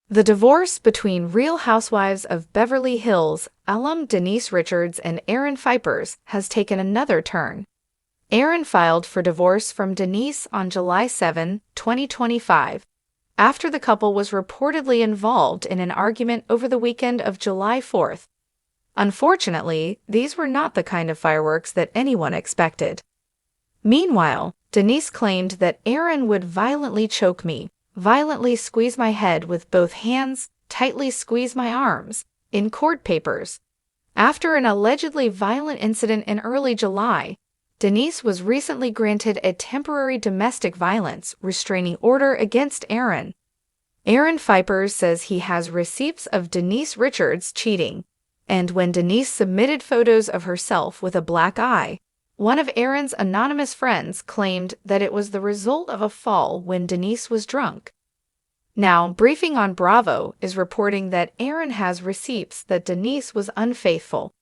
The divorce between Real Housewives of Beverly Hills alum Denise Richards and Aaron Phypers has taken another turn. Aaron filed for divorce from Denise on July 7, 2025, after the couple was reportedly involved in an argument over the weekend of July 4th. Unfortunately, these were not the kind of fireworks that anyone expected. Meanwhile, Denise claimed that Aaron would violently choke me, violently squeeze my head with both hands, tightly squeeze my arms, in court papers. After an allegedly violent incident in early July, Denise was recently granted a temporary domestic violence restraining order against Aaron. Aaron Phypers says he has receipts of Denise Richards cheating, and when Denise submitted photos of herself with a black eye, one of Aaron's anonymous friends claimed that it was the result of a fall when Denise was drunk. Now, Briefing on Bravo is reporting that Aaron has receipts that Denise was unfaithful.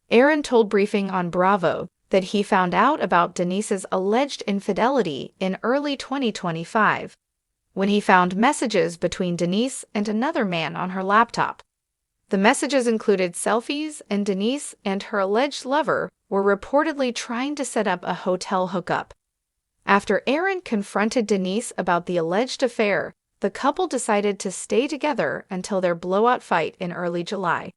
Aaron told Briefing on Bravo that he found out about Denise's alleged infidelity in early 2025, when he found messages between Denise and another man on her laptop. The messages included selfies, and Denise and her alleged lover were reportedly trying to set up a hotel hookup. After Aaron confronted Denise about the alleged affair, the couple decided to stay together until their blowout fight in early July.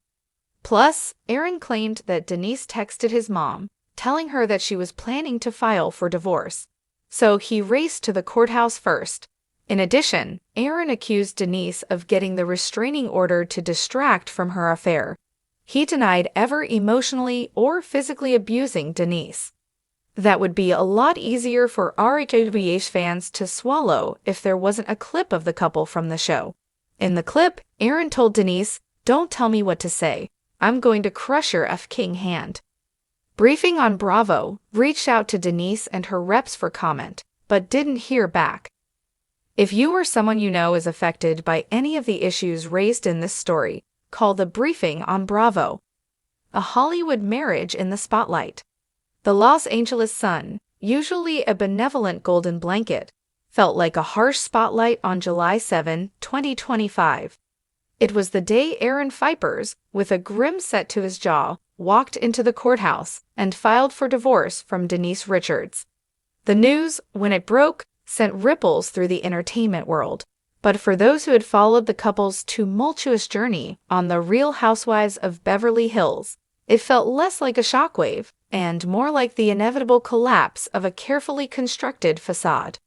Plus, Aaron claimed that Denise texted his mom, telling her that she was planning to file for divorce. So he raced to the courthouse first. In addition, Aaron accused Denise of getting the restraining order to distract from her affair. He denied ever emotionally or physically abusing Denise. That would be a lot easier for RHWH fans to swallow if there wasn't a clip of the couple from the show. In the clip, Aaron told Denise, "Don't tell me what to say. I'm going to crush your F-King hand." Briefing on Bravo reached out to Denise and her reps for comment, but didn't hear back. If you or someone you know is affected by any of the issues raised in this story, call the Briefing on Bravo. A Hollywood marriage in the spotlight. The Los Angeles Sun, usually a benevolent golden blanket, felt like a harsh spotlight on July 7, 2025. It was the day Aaron Phypers, with a grim set to his jaw, walked into the courthouse and filed for divorce from Denise Richards. The news, when it broke, sent ripples through the entertainment world. But for those who had followed the couple's tumultuous journey on the Real Housewives of Beverly Hills, it felt less like a shockwave and more like the inevitable collapse of a carefully constructed facade.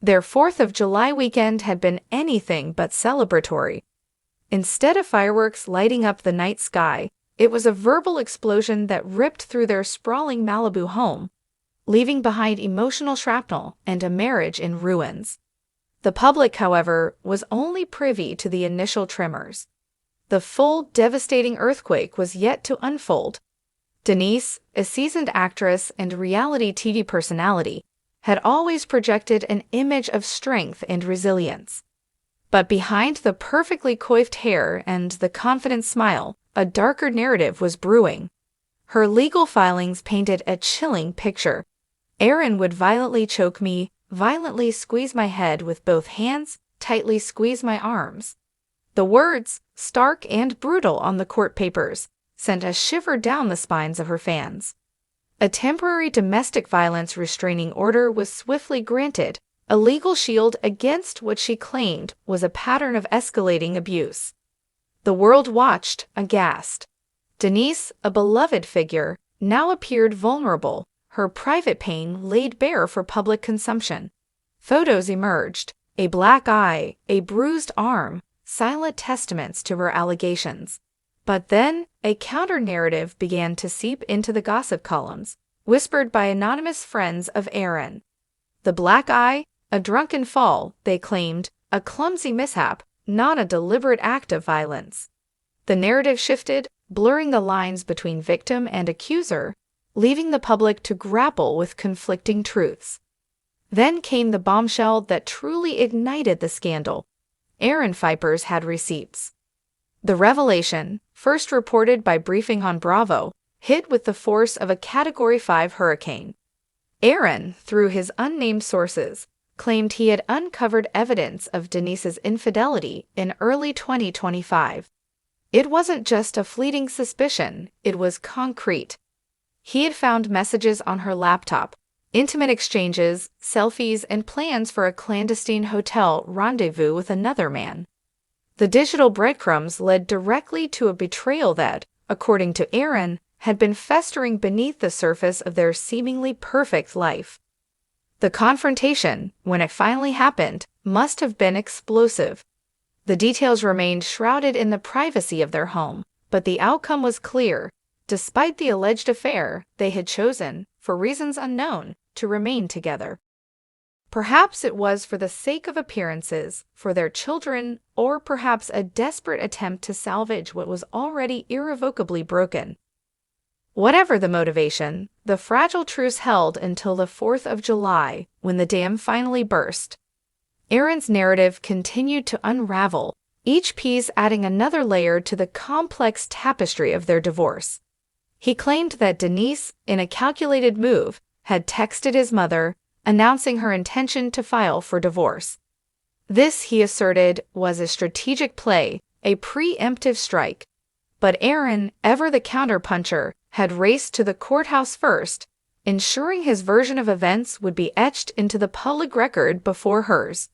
Their 4th of July weekend had been anything but celebratory. Instead of fireworks lighting up the night sky, it was a verbal explosion that ripped through their sprawling Malibu home, leaving behind emotional shrapnel and a marriage in ruins. The public, however, was only privy to the initial tremors. The full, devastating earthquake was yet to unfold. Denise, a seasoned actress and reality TV personality, had always projected an image of strength and resilience. But behind the perfectly coiffed hair and the confident smile, a darker narrative was brewing. Her legal filings painted a chilling picture. Aaron would violently choke me, violently squeeze my head with both hands, tightly squeeze my arms. The words, stark and brutal on the court papers, sent a shiver down the spines of her fans. A temporary domestic violence restraining order was swiftly granted, a legal shield against what she claimed was a pattern of escalating abuse. The world watched, aghast. Denise, a beloved figure, now appeared vulnerable, her private pain laid bare for public consumption. Photos emerged, a black eye, a bruised arm, silent testaments to her allegations. But then, a counter-narrative began to seep into the gossip columns, whispered by anonymous friends of Aaron. The black eye, a drunken fall, they claimed, a clumsy mishap, not a deliberate act of violence. The narrative shifted, blurring the lines between victim and accuser, leaving the public to grapple with conflicting truths. Then came the bombshell that truly ignited the scandal. Aaron Phypers had receipts. The revelation, first reported by Briefing on Bravo, hit with the force of a Category 5 hurricane. Aaron, through his unnamed sources, claimed he had uncovered evidence of Denise's infidelity in early 2025. It wasn't just a fleeting suspicion, it was concrete. He had found messages on her laptop, intimate exchanges, selfies, and plans for a clandestine hotel rendezvous with another man. The digital breadcrumbs led directly to a betrayal that, according to Aaron, had been festering beneath the surface of their seemingly perfect life. The confrontation, when it finally happened, must have been explosive. The details remained shrouded in the privacy of their home, but the outcome was clear. Despite the alleged affair, they had chosen, for reasons unknown, to remain together. Perhaps it was for the sake of appearances, for their children, or perhaps a desperate attempt to salvage what was already irrevocably broken. Whatever the motivation, the fragile truce held until the 4th of July, when the dam finally burst. Aaron's narrative continued to unravel, each piece adding another layer to the complex tapestry of their divorce. He claimed that Denise, in a calculated move, had texted his mother, announcing her intention to file for divorce. This, he asserted, was a strategic play, a preemptive strike. But Aaron, ever the counterpuncher, had raced to the courthouse first, ensuring his version of events would be etched into the public record before hers.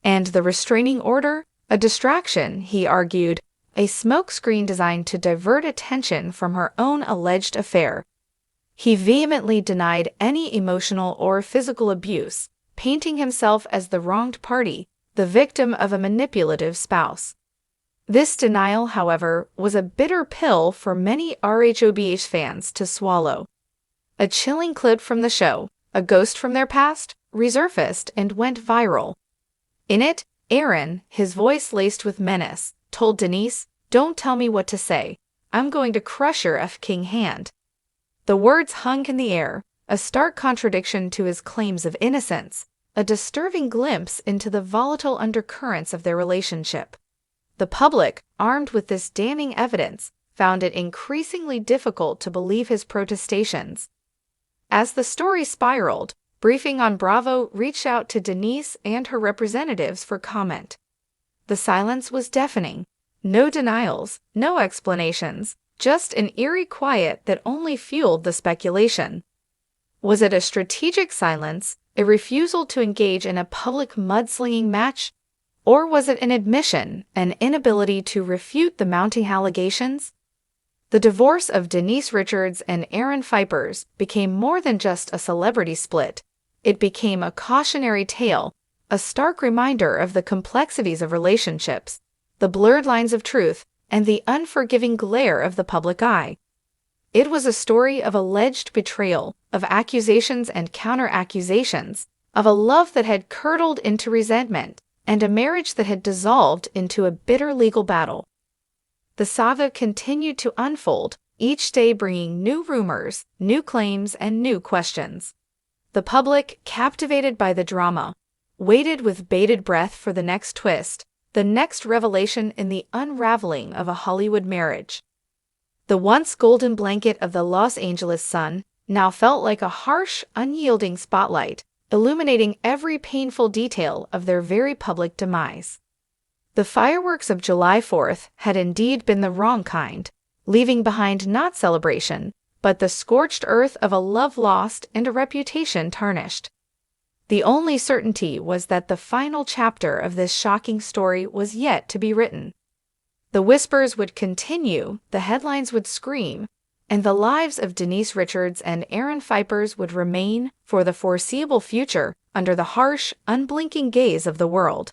And the restraining order? A distraction, he argued, a smokescreen designed to divert attention from her own alleged affair. He vehemently denied any emotional or physical abuse, painting himself as the wronged party, the victim of a manipulative spouse. This denial, however, was a bitter pill for many RHOBH fans to swallow. A chilling clip from the show, a ghost from their past, resurfaced and went viral. In it, Aaron, his voice laced with menace, told Denise, "Don't tell me what to say. I'm going to crush your F-king hand." The words hung in the air, a stark contradiction to his claims of innocence, a disturbing glimpse into the volatile undercurrents of their relationship. The public, armed with this damning evidence, found it increasingly difficult to believe his protestations. As the story spiraled, Briefing on Bravo reached out to Denise and her representatives for comment. The silence was deafening. No denials, no explanations, just an eerie quiet that only fueled the speculation. Was it a strategic silence, a refusal to engage in a public mudslinging match? Or was it an admission, an inability to refute the mounting allegations? The divorce of Denise Richards and Aaron Phypers became more than just a celebrity split. It became a cautionary tale, a stark reminder of the complexities of relationships, the blurred lines of truth, and the unforgiving glare of the public eye. It was a story of alleged betrayal, of accusations and counter-accusations, of a love that had curdled into resentment, and a marriage that had dissolved into a bitter legal battle. The saga continued to unfold, each day bringing new rumors, new claims, and new questions. The public, captivated by the drama, waited with bated breath for the next twist, the next revelation in the unraveling of a Hollywood marriage. The once golden blanket of the Los Angeles sun now felt like a harsh, unyielding spotlight, illuminating every painful detail of their very public demise. The fireworks of July 4th had indeed been the wrong kind, leaving behind not celebration, but the scorched earth of a love lost and a reputation tarnished. The only certainty was that the final chapter of this shocking story was yet to be written. The whispers would continue, the headlines would scream, and the lives of Denise Richards and Aaron Phypers would remain, for the foreseeable future, under the harsh, unblinking gaze of the world.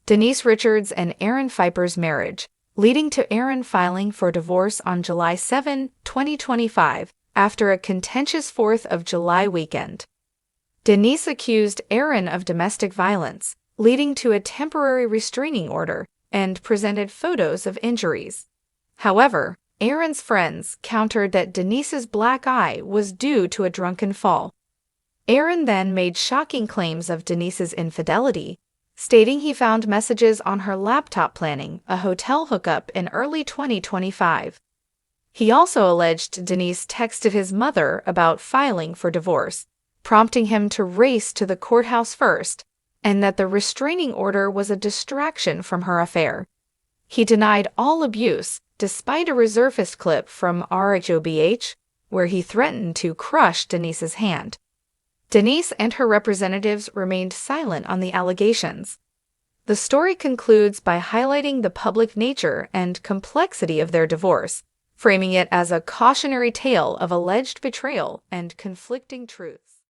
Denise Richards and Aaron Phypers' marriage, leading to Aaron filing for divorce on July 7, 2025, after a contentious 4th of July weekend. Denise accused Aaron of domestic violence, leading to a temporary restraining order, and presented photos of injuries. However, Aaron's friends countered that Denise's black eye was due to a drunken fall. Aaron then made shocking claims of Denise's infidelity, stating he found messages on her laptop planning a hotel hookup in early 2025. He also alleged Denise texted his mother about filing for divorce, prompting him to race to the courthouse first, and that the restraining order was a distraction from her affair. He denied all abuse, despite a resurfaced clip from RHOBH, where he threatened to crush Denise's hand. Denise and her representatives remained silent on the allegations. The story concludes by highlighting the public nature and complexity of their divorce, framing it as a cautionary tale of alleged betrayal and conflicting truths.